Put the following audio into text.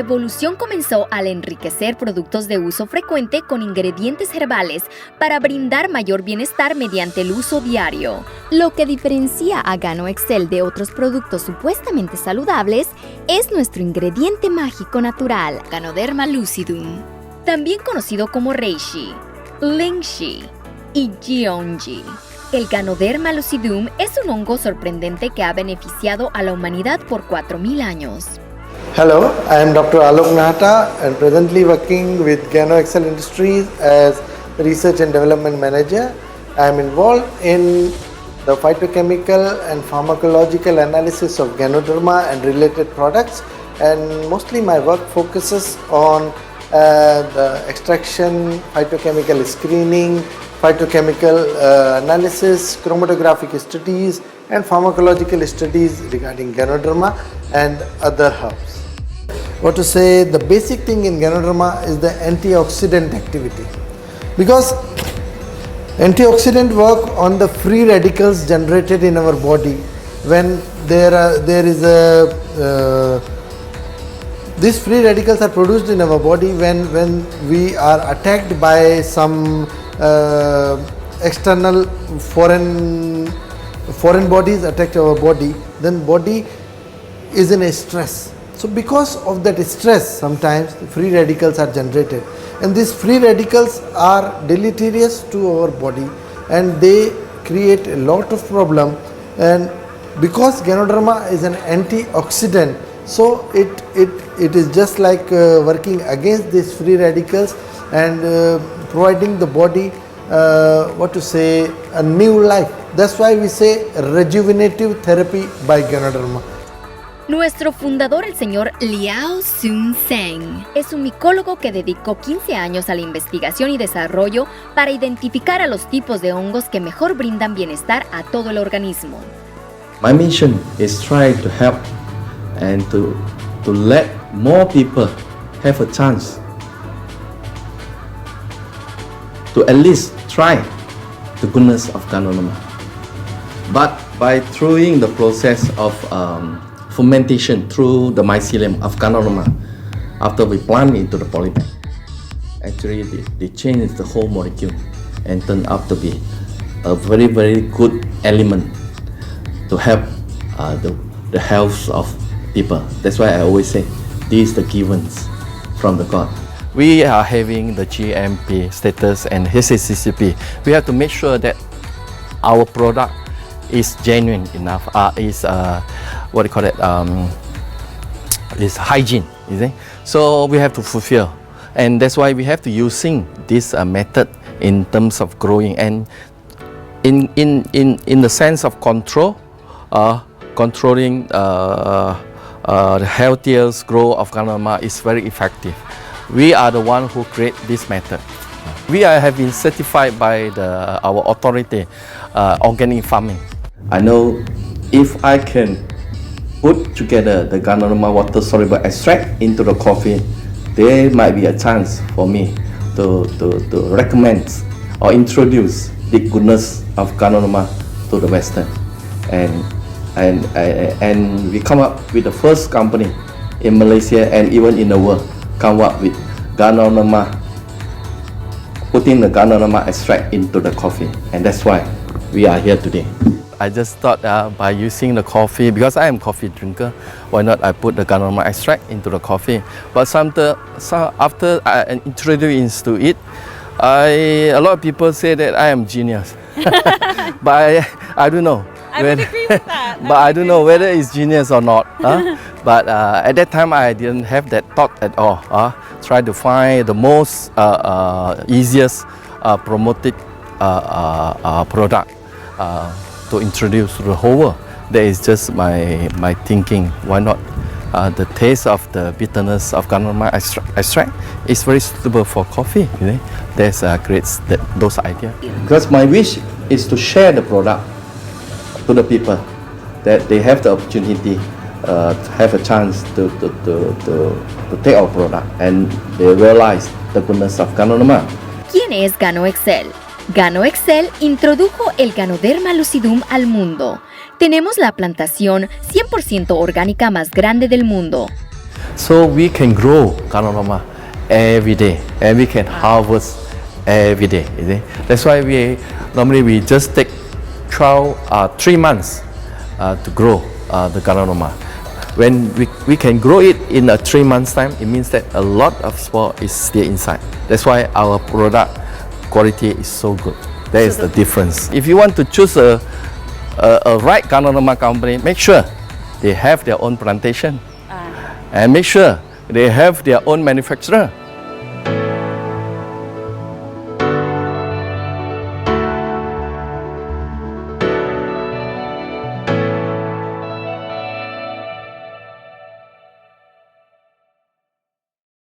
evolución comenzó al enriquecer productos de uso frecuente con ingredientes herbales para brindar mayor bienestar mediante el uso diario. Lo que diferencia a Gano Excel de otros productos supuestamente saludables es nuestro ingrediente mágico natural, Ganoderma Lucidum, también conocido como reishi, lingxi y gyeonggi. El Ganoderma Lucidum es un hongo sorprendente que ha beneficiado a la humanidad por 4.000 años. Hello, I am Dr. Alok Nahata and presently working with Gano Excel Industries as Research and Development Manager. I am involved in the phytochemical and pharmacological analysis of Ganoderma and related products, and mostly my work focuses on the extraction, phytochemical screening, phytochemical analysis, chromatographic studies and pharmacological studies regarding Ganoderma and other herbs. What to say, the basic thing in Ganoderma is the antioxidant activity, because antioxidant work on the free radicals generated in our body when these free radicals are produced in our body when we are attacked by some external foreign bodies attack our body, then body is in a stress. So because of that stress, sometimes free radicals are generated, and these free radicals are deleterious to our body and they create a lot of problem. And because Ganoderma is an antioxidant, so it is just like working against these free radicals and providing the body a new life. That's why we say rejuvenative therapy by Ganoderma. Nuestro fundador, el señor Leow Soon Seng, es un micólogo que dedicó 15 años a la investigación y desarrollo para identificar a los tipos de hongos que mejor brindan bienestar a todo el organismo. My mission is try to help and to let more people have a chance to at least try the goodness of Ganoderma. But by through the process of fermentation through the mycelium of Ganoderma, after we plant into the polybag, actually they change the whole molecule and turn out to be a very, very good element to help the health of people. That's why I always say these are the givens from the God. We are having the GMP status and HACCP. We have to make sure that our product is genuine enough, is hygiene, you see? So we have to fulfill, and that's why we have to using this method in terms of growing and in the sense of controlling the healthiest growth of Ganoderma is very effective. We are the one who create this method. We have been certified by our authority, organic farming. I know if I can put together the Ganoderma water soluble extract into the coffee, there might be a chance for me to recommend or introduce the goodness of Ganoderma to the Western, and we come up with the first company in Malaysia and even in the world come up with Ganoderma, putting the Ganoderma extract into the coffee, and that's why we are here today. I just thought by using the coffee, because I am a coffee drinker, why not I put the Ganoderma extract into the coffee. But after I introduced to it, a lot of people say that I am genius. But I don't know. I would agree with that. But I don't know whether it's genius or not. But at that time, I didn't have that thought at all. Try to find the most easiest promoted product to introduce to the whole world. That is just my thinking. Why not? The taste of the bitterness of Ganoderma extract is very suitable for coffee. You know? That's creates those ideas. Because my wish is to share the product to the people, that they have the opportunity to have a chance to take our product and they realize the goodness of Ganoderma. ¿Quién es Gano Excel? Gano Excel introdujo el Ganoderma Lucidum al mundo. Tenemos la plantación 100% orgánica más grande del mundo. So we can grow Ganoderma every day and we can harvest every day. You see? That's why we normally just take 3 months to grow the Ganoderma. When we can grow it in a 3 months time, it means that a lot of spore is still inside. That's why our product quality is so good. That is the difference. If you want to choose a right Ganoderma company, make sure they have their own plantation and make sure they have their own manufacturer.